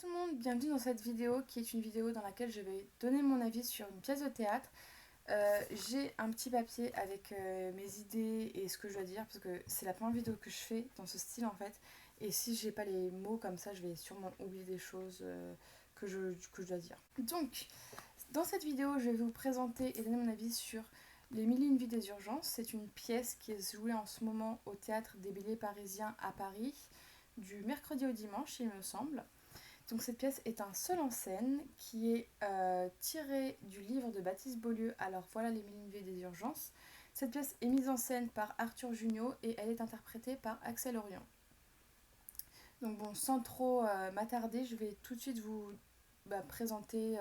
Tout le monde, bienvenue dans cette vidéo qui est une vidéo dans laquelle je vais donner mon avis sur une pièce de théâtre. J'ai un petit papier avec mes idées et ce que je dois dire parce que c'est la première vidéo que je fais dans ce style en fait. Et si j'ai pas les mots comme ça, je vais sûrement oublier des choses que je dois dire. Donc, dans cette vidéo, je vais vous présenter et donner mon avis sur Les Mille et une vies des urgences. C'est une pièce qui est jouée en ce moment au Théâtre des Béliers Parisiens à Paris, du mercredi au dimanche, il me semble. Donc cette pièce est un seul en scène qui est tiré du livre de Baptiste Beaulieu, Alors voilà les mille et une vies des urgences. Cette pièce est mise en scène par Arthur Junio et elle est interprétée par Axel Orion. Donc bon, sans trop m'attarder, je vais tout de suite vous présenter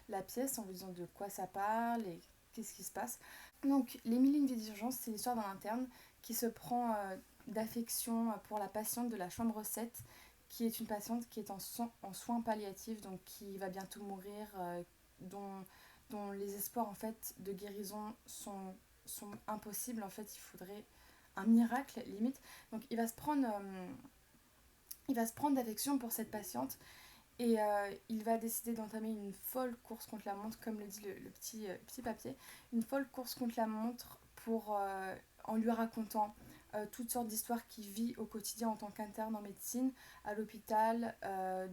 la pièce en vous disant de quoi ça parle et qu'est-ce qui se passe. Donc Les Mille et une vies des urgences, c'est l'histoire d'un interne qui se prend d'affection pour la patiente de la chambre 7 qui est une patiente qui est en soins palliatifs, donc qui va bientôt mourir, dont les espoirs en fait de guérison sont impossibles. En fait, il faudrait un miracle limite. Donc il va se prendre d'affection pour cette patiente et il va décider d'entamer une folle course contre la montre, comme le dit le petit papier, une folle course contre la montre en lui racontant toutes sortes d'histoires qu'il vit au quotidien en tant qu'interne en médecine, à l'hôpital.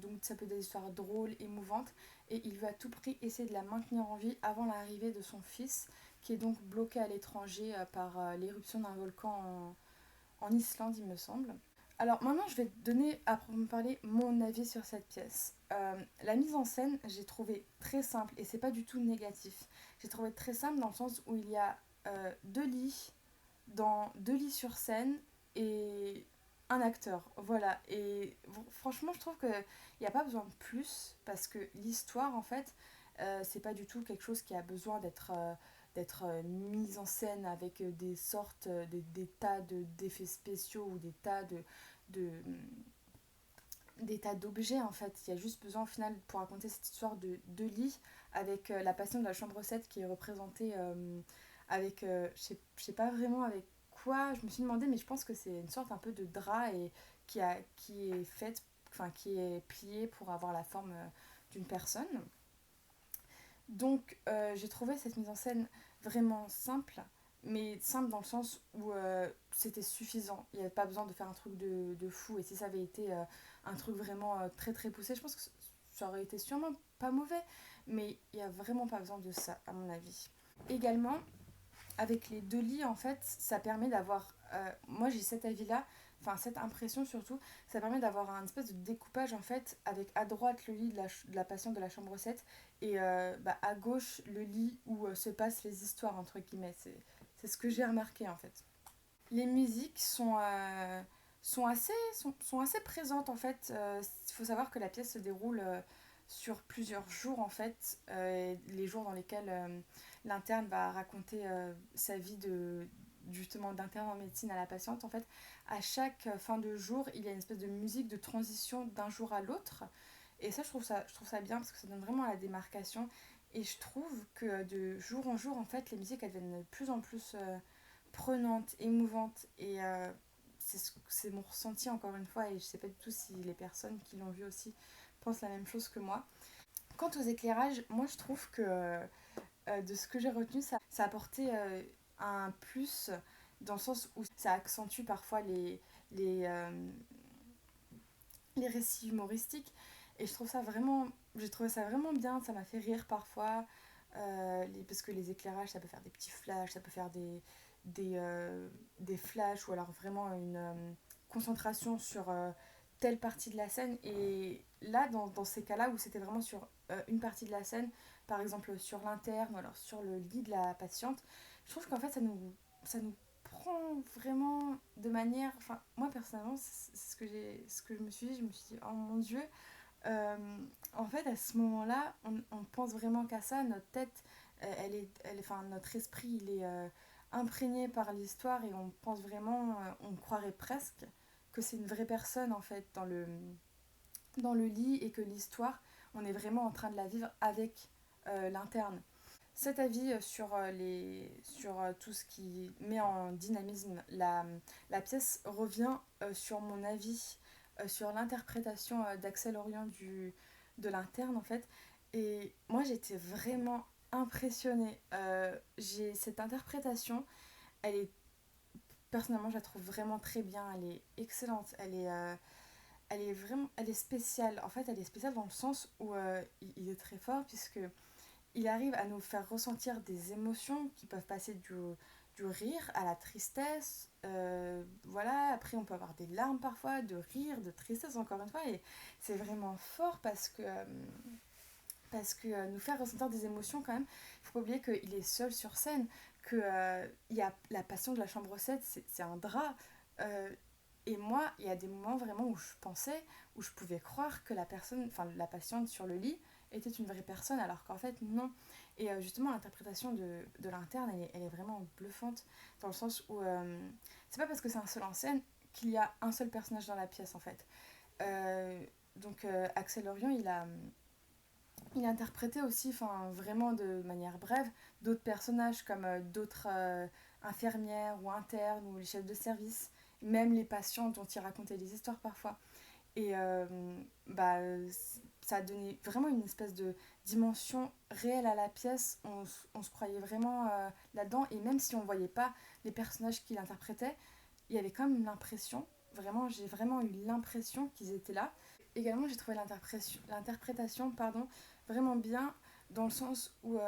Donc ça peut être des histoires drôles, émouvantes. Et il veut à tout prix essayer de la maintenir en vie avant l'arrivée de son fils, qui est donc bloqué à l'étranger par l'éruption d'un volcan en Islande, il me semble. Alors maintenant, je vais donner à proprement parler mon avis sur cette pièce. La mise en scène, j'ai trouvé très simple et c'est pas du tout négatif. J'ai trouvé très simple dans le sens où il y a deux lits, deux lits sur scène et un acteur. Voilà. Et franchement, je trouve qu'il n'y a pas besoin de plus parce que l'histoire, en fait, c'est pas du tout quelque chose qui a besoin d'être mise en scène avec des tas d'effets spéciaux ou de, des tas d'objets en fait. Il y a juste besoin au final pour raconter cette histoire de lit avec la passion de la chambre 7 qui est représentée avec, je sais pas vraiment avec quoi, je me suis demandé, mais je pense que c'est une sorte un peu de drap et qui est faite, enfin qui est pliée pour avoir la forme d'une personne. Donc j'ai trouvé cette mise en scène vraiment simple, mais simple dans le sens où c'était suffisant. Il n'y avait pas besoin de faire un truc de fou. Et si ça avait été un truc vraiment très très poussé, je pense que ça aurait été sûrement pas mauvais, mais il n'y a vraiment pas besoin de ça, à mon avis. Également, avec les deux lits, en fait, ça permet d'avoir. Moi, j'ai cet avis-là, enfin, cette impression surtout, ça permet d'avoir un espèce de découpage, en fait, avec à droite le lit de la patiente de la chambre 7 et à gauche le lit où se passent les histoires, entre guillemets. C'est ce que j'ai remarqué, en fait. Les musiques sont assez présentes, en fait. Il faut savoir que la pièce se déroule sur plusieurs jours en fait, les jours dans lesquels l'interne va raconter sa vie justement d'interne en médecine à la patiente en fait. À chaque fin de jour, il y a une espèce de musique de transition d'un jour à l'autre et ça je trouve ça bien parce que ça donne vraiment la démarcation et je trouve que de jour en jour en fait les musiques elles deviennent de plus en plus prenantes, émouvantes et c'est mon ressenti encore une fois et je sais pas du tout si les personnes qui l'ont vu aussi pensent la même chose que moi. Quant aux éclairages, moi je trouve que de ce que j'ai retenu, ça apportait un plus dans le sens où ça accentue parfois les récits humoristiques et j'ai trouvé ça vraiment bien, ça m'a fait rire parfois parce que les éclairages ça peut faire des petits flashs, ça peut faire des flashs ou alors vraiment une concentration sur telle partie de la scène et là dans ces cas là où c'était vraiment sur une partie de la scène par exemple sur l'interne ou alors sur le lit de la patiente je trouve qu'en fait ça nous prend vraiment de manière enfin moi personnellement c'est ce que je me suis dit oh mon dieu euh, en fait à ce moment là on pense vraiment qu'à ça notre tête enfin notre esprit il est imprégné par l'histoire et on pense vraiment on croirait presque que c'est une vraie personne en fait dans le lit et que l'histoire, on est vraiment en train de la vivre avec l'interne. Cet avis sur tout ce qui met en dynamisme la pièce revient sur mon avis sur l'interprétation d'Axel Orion de l'interne en fait. Et moi j'étais vraiment impressionnée. Cette interprétation, elle est, personnellement je la trouve vraiment très bien, elle est excellente, elle est spéciale. En fait elle est spéciale dans le sens où il est très fort puisque il arrive à nous faire ressentir des émotions qui peuvent passer du rire à la tristesse. Voilà, après on peut avoir des larmes parfois, de rire, de tristesse encore une fois. Et c'est vraiment fort parce que nous faire ressentir des émotions quand même, il faut pas oublier qu'il est seul sur scène, que il y a la passion de la chambre 7, c'est un drap. Euh, et moi, il y a des moments vraiment où je pensais, où je pouvais croire que la personne, enfin la patiente sur le lit, était une vraie personne, alors qu'en fait, non. Et justement, l'interprétation de l'interne, elle est vraiment bluffante, dans le sens où c'est pas parce que c'est un seul en scène qu'il y a un seul personnage dans la pièce, en fait. Donc, Axel Orion, il interprétait aussi, enfin, vraiment de manière brève, d'autres personnages comme d'autres infirmières ou internes ou les chefs de service, même les patients dont il racontait des histoires parfois. Et bah, ça a donné vraiment une espèce de dimension réelle à la pièce. On se croyait vraiment là-dedans. Et même si on ne voyait pas les personnages qu'il interprétait, il y avait quand même l'impression, vraiment, j'ai vraiment eu l'impression qu'ils étaient là. Également, j'ai trouvé l'interprétation vraiment bien dans le sens où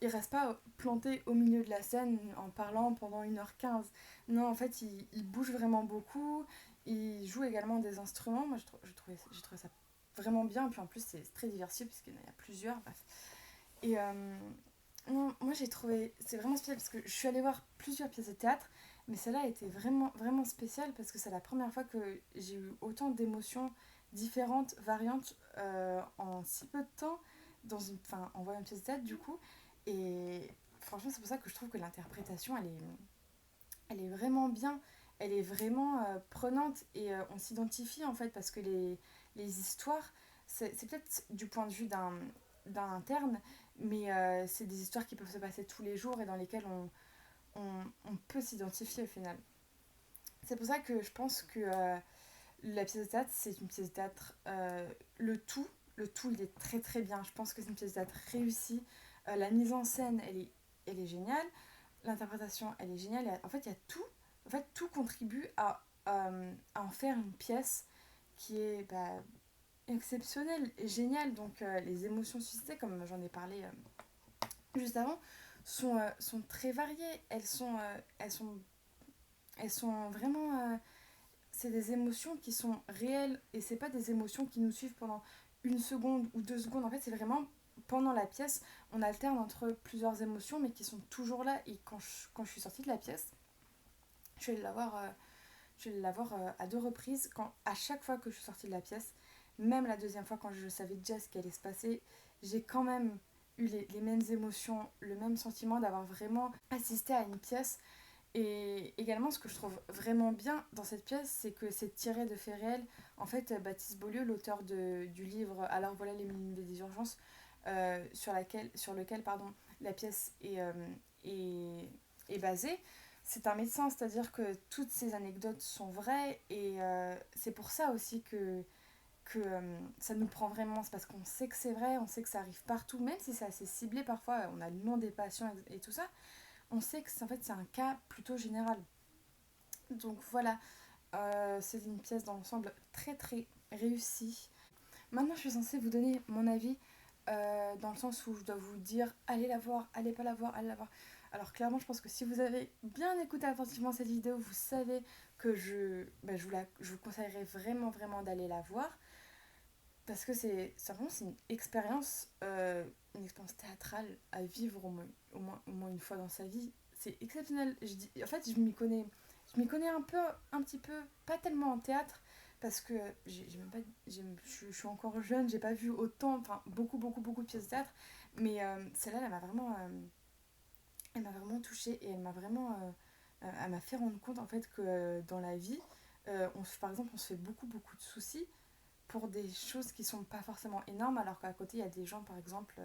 il reste pas planté au milieu de la scène en parlant pendant 1h15. Non, en fait, il bouge vraiment beaucoup. Il joue également des instruments. Moi, j'ai trouvé ça vraiment bien. Puis en plus, c'est très diversifié puisqu'il y en a plusieurs. Bref. Et non, moi, j'ai trouvé. C'est vraiment spécial parce que je suis allée voir plusieurs pièces de théâtre. Mais celle-là a été vraiment, vraiment spéciale parce que c'est la première fois que j'ai eu autant d'émotions différentes, variantes en si peu de temps en voyant une pièce de théâtre du coup. Et franchement, c'est pour ça que je trouve que l'interprétation, elle est vraiment bien, elle est vraiment prenante et on s'identifie en fait parce que les histoires, c'est peut-être du point de vue d'un interne, mais c'est des histoires qui peuvent se passer tous les jours et dans lesquelles on peut s'identifier au final. C'est pour ça que je pense que la pièce de théâtre, c'est une pièce de théâtre, le tout, il est très très bien. Je pense que c'est une pièce de théâtre réussie. La mise en scène, elle est géniale. L'interprétation, elle est géniale. En fait, il y a tout. En fait, tout contribue à en faire une pièce qui est exceptionnelle et géniale. Donc, les émotions suscitées, comme j'en ai parlé juste avant, sont très variées. Elles sont vraiment c'est des émotions qui sont réelles et c'est pas des émotions qui nous suivent pendant 1 seconde ou 2 secondes. En fait, c'est vraiment pendant la pièce, on alterne entre plusieurs émotions mais qui sont toujours là. Et quand je suis sortie de la pièce, je suis allée la voir à 2 reprises. À chaque fois que je suis sortie de la pièce, même la deuxième fois quand je savais déjà ce qui allait se passer, j'ai quand même eu les mêmes émotions, le même sentiment d'avoir vraiment assisté à une pièce. Et également, ce que je trouve vraiment bien dans cette pièce, c'est que c'est tiré de faits réels. En fait, Baptiste Beaulieu, l'auteur du livre Alors voilà les minutes des urgences, sur lequel la pièce est basée, c'est un médecin, c'est-à-dire que toutes ces anecdotes sont vraies et c'est pour ça aussi que ça nous prend vraiment. C'est parce qu'on sait que c'est vrai, on sait que ça arrive partout, même si c'est assez ciblé parfois, on a le nom des patients et tout ça, on sait que c'est un cas plutôt général. Donc voilà, c'est une pièce dans l'ensemble très très réussie. Maintenant, je suis censée vous donner mon avis dans le sens où je dois vous dire allez la voir, allez pas la voir, allez la voir. Alors clairement, je pense que si vous avez bien écouté attentivement cette vidéo, vous savez que je vous conseillerais vraiment vraiment d'aller la voir parce que c'est une expérience théâtrale à vivre au moins une fois dans sa vie. C'est exceptionnel. En fait, je m'y connais un petit peu, pas tellement en théâtre, parce que j'ai même pas, je suis encore jeune, j'ai pas vu autant, enfin beaucoup, beaucoup, beaucoup de pièces de théâtre, mais celle-là, elle m'a vraiment touchée et elle m'a fait rendre compte en fait que dans la vie, par exemple, on se fait beaucoup, beaucoup de soucis pour des choses qui sont pas forcément énormes, alors qu'à côté, il y a des gens, par exemple,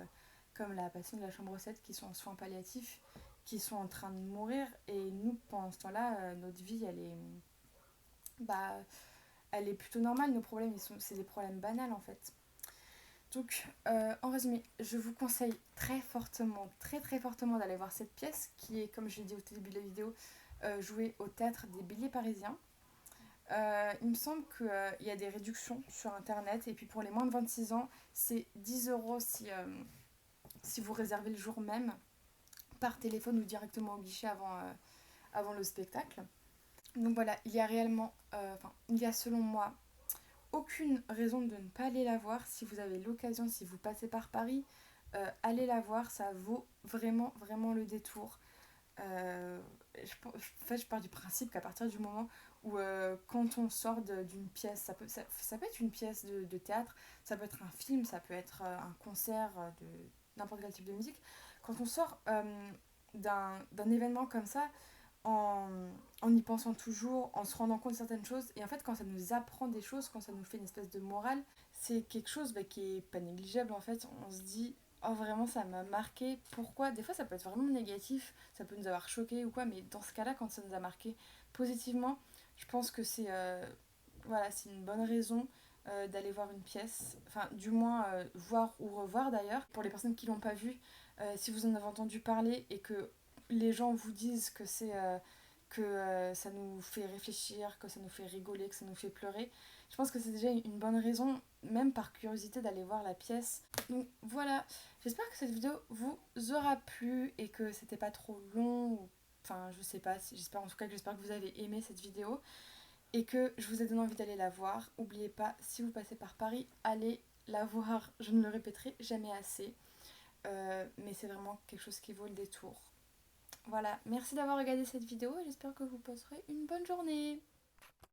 comme la patiente de la chambre 7, qui sont en soins palliatifs, qui sont en train de mourir, et nous, pendant ce temps-là, notre vie, bah, elle est plutôt normale. Nos problèmes, c'est des problèmes banals en fait. Donc, en résumé, je vous conseille très fortement, très très fortement d'aller voir cette pièce qui est, comme je l'ai dit au début de la vidéo, jouée au théâtre des Béliers Parisiens. Il me semble qu'il y a des réductions sur internet et puis pour les moins de 26 ans, c'est 10 € si vous réservez le jour même par téléphone ou directement au guichet avant le spectacle. Donc voilà, il y a réellement, il y a selon moi aucune raison de ne pas aller la voir. Si vous avez l'occasion, si vous passez par Paris, allez la voir, ça vaut vraiment, vraiment le détour. En fait, je pars du principe qu'à partir du moment où quand on sort d'une pièce, ça peut être une pièce de théâtre, ça peut être un film, ça peut être un concert de n'importe quel type de musique. Quand on sort d'un événement comme ça, en, en y pensant toujours, en se rendant compte de certaines choses. Et en fait, quand ça nous apprend des choses, quand ça nous fait une espèce de morale, c'est quelque chose qui est pas négligeable. En fait, on se dit, oh vraiment, ça m'a marqué. Pourquoi? Des fois, ça peut être vraiment négatif, ça peut nous avoir choqué ou quoi, mais dans ce cas-là, quand ça nous a marqué positivement, je pense que voilà, c'est une bonne raison d'aller voir une pièce, enfin du moins voir ou revoir d'ailleurs, pour les personnes qui l'ont pas vue, si vous en avez entendu parler et que les gens vous disent que ça nous fait réfléchir, que ça nous fait rigoler, que ça nous fait pleurer, je pense que c'est déjà une bonne raison, même par curiosité, d'aller voir la pièce. Donc voilà, j'espère que cette vidéo vous aura plu et que c'était pas trop long, enfin je sais pas, j'espère en tout cas que j'espère que vous avez aimé cette vidéo et que je vous ai donné envie d'aller la voir. N'oubliez pas, si vous passez par Paris, allez la voir, je ne le répéterai jamais assez. Mais c'est vraiment quelque chose qui vaut le détour. Voilà, merci d'avoir regardé cette vidéo et j'espère que vous passerez une bonne journée.